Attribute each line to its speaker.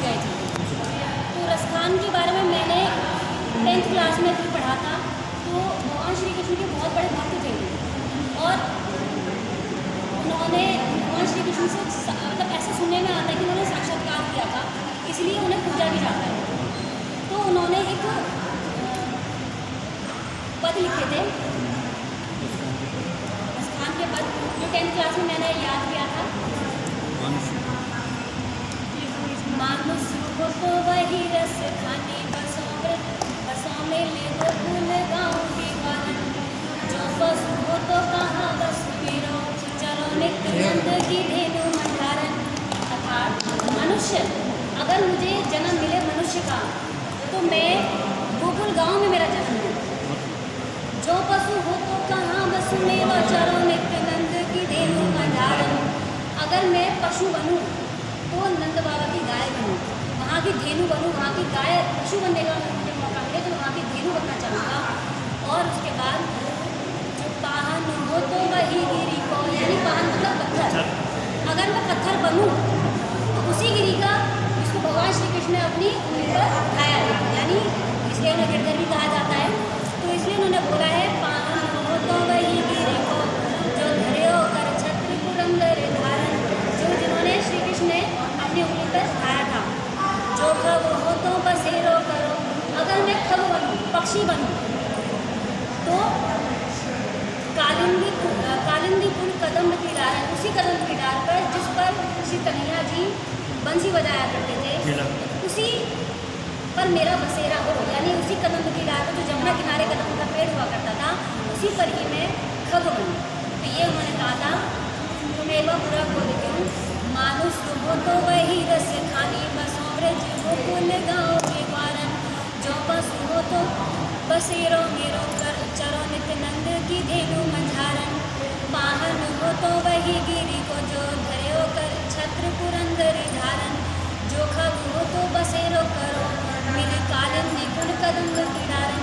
Speaker 1: गए थे। तो रसखान के बारे में मैंने 10th क्लास में भी पढ़ा था। तो भगवान श्री कृष्ण के बहुत बड़े भक्त थे और उन्होंने भगवान श्री कृष्ण से मतलब ऐसा सुनने में आता है कि उन्होंने साक्षात्कार किया था, इसलिए उन्हें पूजा भी जाता है। तो उन्होंने एक पद लिखे थे, रसखान के पद, जो 10th क्लास में मैंने याद किया था। मानुष को तो वही रस खाने बसों में ले गोकुल गाँव के वालन, जो पशु हो तो कहाँ बस मेरो, चलो नित्य नंद की धेनु मंडारन। अर्थात मनुष्य, अगर मुझे जन्म मिले मनुष्य का तो मैं गोकुल गाँव में मेरा जन्म है। जो पशु हो तो कहाँ बस मेरो, चलो नित्य नंद की धेनु मंडारन। अगर मैं पशु बनूँ तो नंद बाबा की गाय बनूँ, वहाँ की धेनु बनूँ, वहाँ की गाय। पशु बनने का मुझे मौका मिले तो वहाँ की धेनु बनना चाहूँगा। और उसके बाद जो पाहन हो तो वही गिरी को, यानी पाहन मतलब पत्थर। अगर मैं पत्थर बनूँ तो उसी गिरी का, जिसको भगवान श्री कृष्ण ने अपनी उंगली पर उठाया है, यानी इसलिए उन्हें गिरधर भी कहा जाता है। तो इसलिए उन्होंने बोला है पाहन हो तो वही गिरी को, जो धरे हो कर छत्र पुरंदर धारण। जो जिन्होंने श्री कृष्ण ने अपनी उंगली पर उठाया था। जो खग हो तो बसेरो करो, अगर मैं खग बनूँ, पक्षी बनूँ तो कालिंदी पुल कदम की डार है, उसी कदम की डार पर जिस पर श्री कन्हैया जी बंसी बजाया करते थे, उसी पर मेरा बसेरा हो, यानी उसी कदम की डार पर जो जमुना किनारे कदम का पेड़ हुआ करता था, उसी पर ही मैं खग बनूँ। तो ये उन्होंने कहा था। तो मैं एक बार पूरा बोल देती हूँ। मानुष हो तो वही रस खानी बसों ब्रज गोकुल गाँव के वारन, जो पशु हो तो बसेरो मेरो कर, चरो नित्य नंद की धेनु मंझारन। पाहन हो तो वही गिरी को, जो धरे हो कर छत्र पुरंदर धारन। जो खग हो तो बसेरो करो, मिल कालिंदी पुल कदम की डारन।